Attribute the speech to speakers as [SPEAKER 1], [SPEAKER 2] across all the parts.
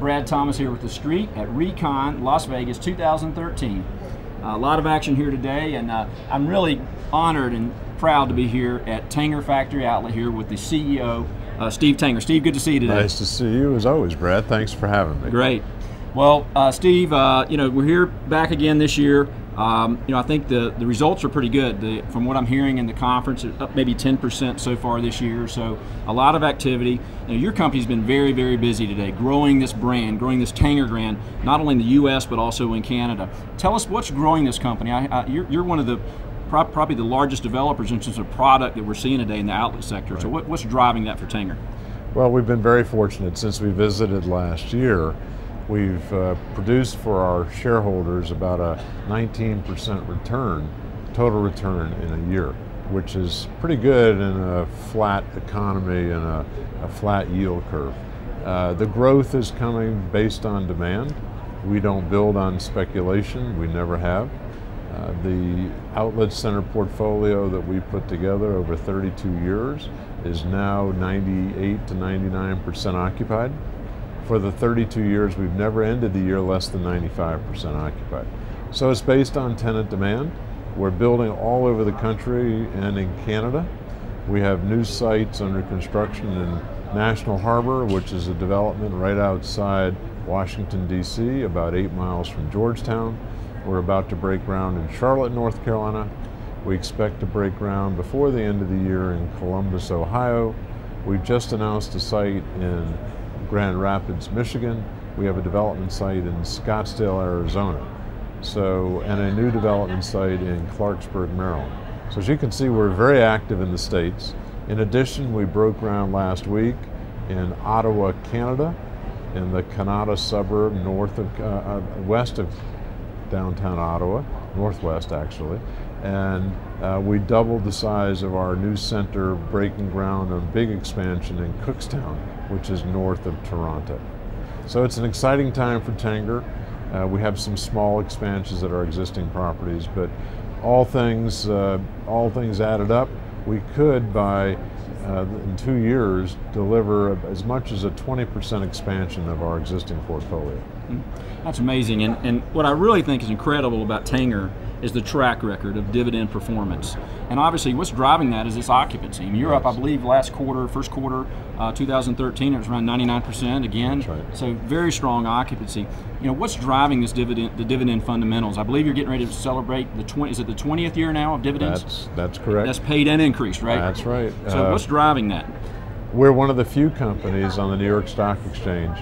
[SPEAKER 1] Brad Thomas here with The Street at Recon Las Vegas 2013. A lot of action here today, and I'm really honored and proud to be here at Tanger Factory Outlet here with the CEO, Steve Tanger. Steve, good to see you today.
[SPEAKER 2] Nice to see you as always, Brad. Thanks for having me.
[SPEAKER 1] Great. Well, Steve, we're here back again this year. I think the results are pretty good. From what I'm hearing in the conference, it's up maybe 10% so far this year. So a lot of activity. Your company's been very, very busy today, growing this brand, growing this Tanger brand, not only in the U.S. but also in Canada. Tell us what's growing this company. You're one of the probably the largest developers in terms of product that we're seeing today in the outlet sector. Right. So what's driving that for Tanger?
[SPEAKER 2] Well, we've been very fortunate since we visited last year. We've produced for our shareholders about a 19% return, total return in a year, which is pretty good in a flat economy and a flat yield curve. The growth is coming based on demand. We don't build on speculation, we never have. The outlet center portfolio that we put together over 32 years is now 98 to 99% occupied. For the 32 years, we've never ended the year less than 95% occupied. So it's based on tenant demand. We're building all over the country and in Canada. We have new sites under construction in National Harbor, which is a development right outside Washington, D.C., about 8 miles from Georgetown. We're about to break ground in Charlotte, North Carolina. We expect to break ground before the end of the year in Columbus, Ohio. We just announced a site in Grand Rapids, Michigan. We have a development site in Scottsdale, Arizona. And a new development site in Clarksburg, Maryland. So as you can see, we're very active in the States. In addition, we broke ground last week in Ottawa, Canada, in the Kanata suburb west of downtown Ottawa, northwest actually. And we doubled the size of our new center, breaking ground on a big expansion in Cookstown, which is north of Toronto. So it's an exciting time for Tanger. We have some small expansions at our existing properties, but all things added up, we could in 2 years deliver as much as a 20% expansion of our existing portfolio.
[SPEAKER 1] That's amazing, and what I really think is incredible about Tanger is the track record of dividend performance. And obviously what's driving that is this occupancy. I mean, you're up, I believe, first quarter 2013, it was around 99% again.
[SPEAKER 2] That's right.
[SPEAKER 1] So very strong occupancy. What's driving this the dividend fundamentals? I believe you're getting ready to celebrate is it the 20th year now of dividends?
[SPEAKER 2] That's correct.
[SPEAKER 1] That's paid and increased, right?
[SPEAKER 2] That's right.
[SPEAKER 1] So what's driving that?
[SPEAKER 2] We're one of the few companies on the New York Stock Exchange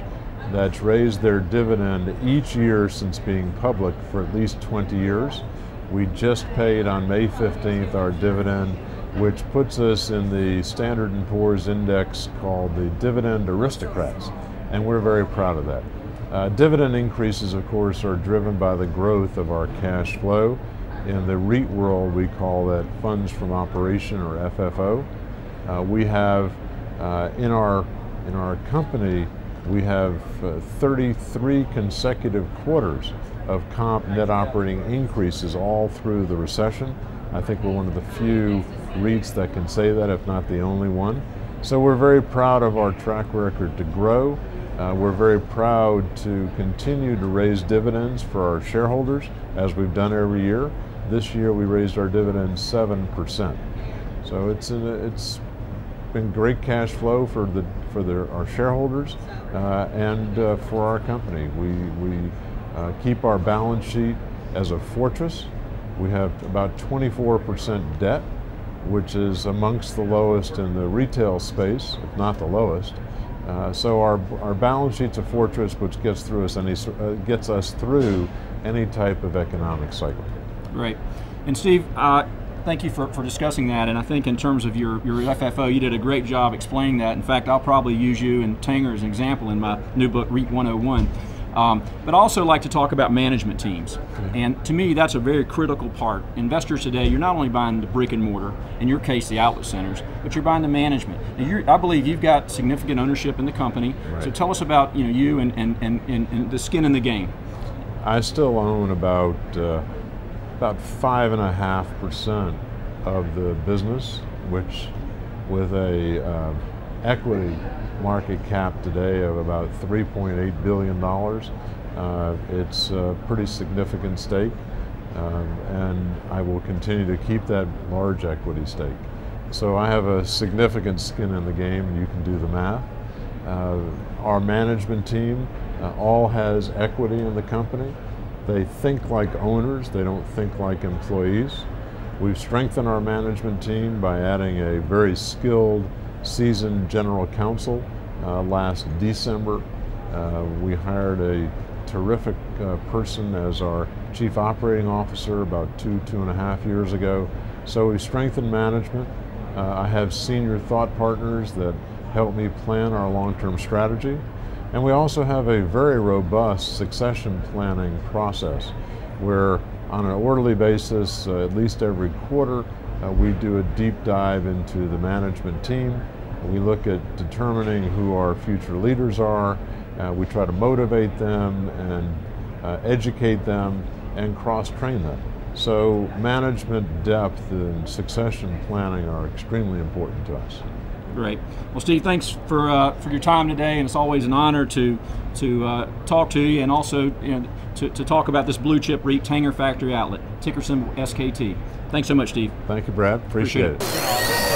[SPEAKER 2] that's raised their dividend each year since being public for at least 20 years. We just paid on May 15th our dividend, which puts us in the Standard & Poor's index called the Dividend Aristocrats, and we're very proud of that. Dividend increases, of course, are driven by the growth of our cash flow. In the REIT world, we call that funds from operation, or FFO. We have in our company, we have 33 consecutive quarters of comp net operating increases all through the recession. I think we're one of the few REITs that can say that, if not the only one. So we're very proud of our track record to grow. We're very proud to continue to raise dividends for our shareholders, as we've done every year. This year we raised our dividends 7%. So it's been great cash flow for our shareholders and for our company. We keep our balance sheet as a fortress. We have about 24% debt, which is amongst the lowest in the retail space, if not the lowest. So our balance sheet's a fortress, which gets us through any type of economic cycle.
[SPEAKER 1] Great. And Steve, thank you for discussing that, and I think in terms of your FFO, you did a great job explaining that. In fact, I'll probably use you and Tanger as an example in my new book, REIT 101. But I also like to talk about management teams. And to me, that's a very critical part. Investors today, you're not only buying the brick and mortar, in your case the outlet centers, but you're buying the management. Now, I believe you've got significant ownership in the company. Right. So tell us about you and the skin in the game.
[SPEAKER 2] I still own about 5.5% of the business, which with a equity market cap today of about $3.8 billion. It's a pretty significant stake, and I will continue to keep that large equity stake. So I have a significant skin in the game, and you can do the math. Our management team all has equity in the company. They think like owners, they don't think like employees. We've strengthened our management team by adding a very skilled, seasoned general counsel last December. We hired a terrific person as our chief operating officer about two and a half years ago. So we've strengthened management. I have senior thought partners that help me plan our long-term strategy. And we also have a very robust succession planning process where on an orderly basis, at least every quarter, we do a deep dive into the management team. We look at determining who our future leaders are. We try to motivate them and educate them and cross-train them. So management depth and succession planning are extremely important to us.
[SPEAKER 1] Great. Well, Steve, thanks for your time today, and it's always an honor to talk to you, and also to talk about this blue chip REIT, Tanger Factory Outlet, ticker symbol SKT. Thanks so much, Steve.
[SPEAKER 2] Thank you, Brad. Appreciate it.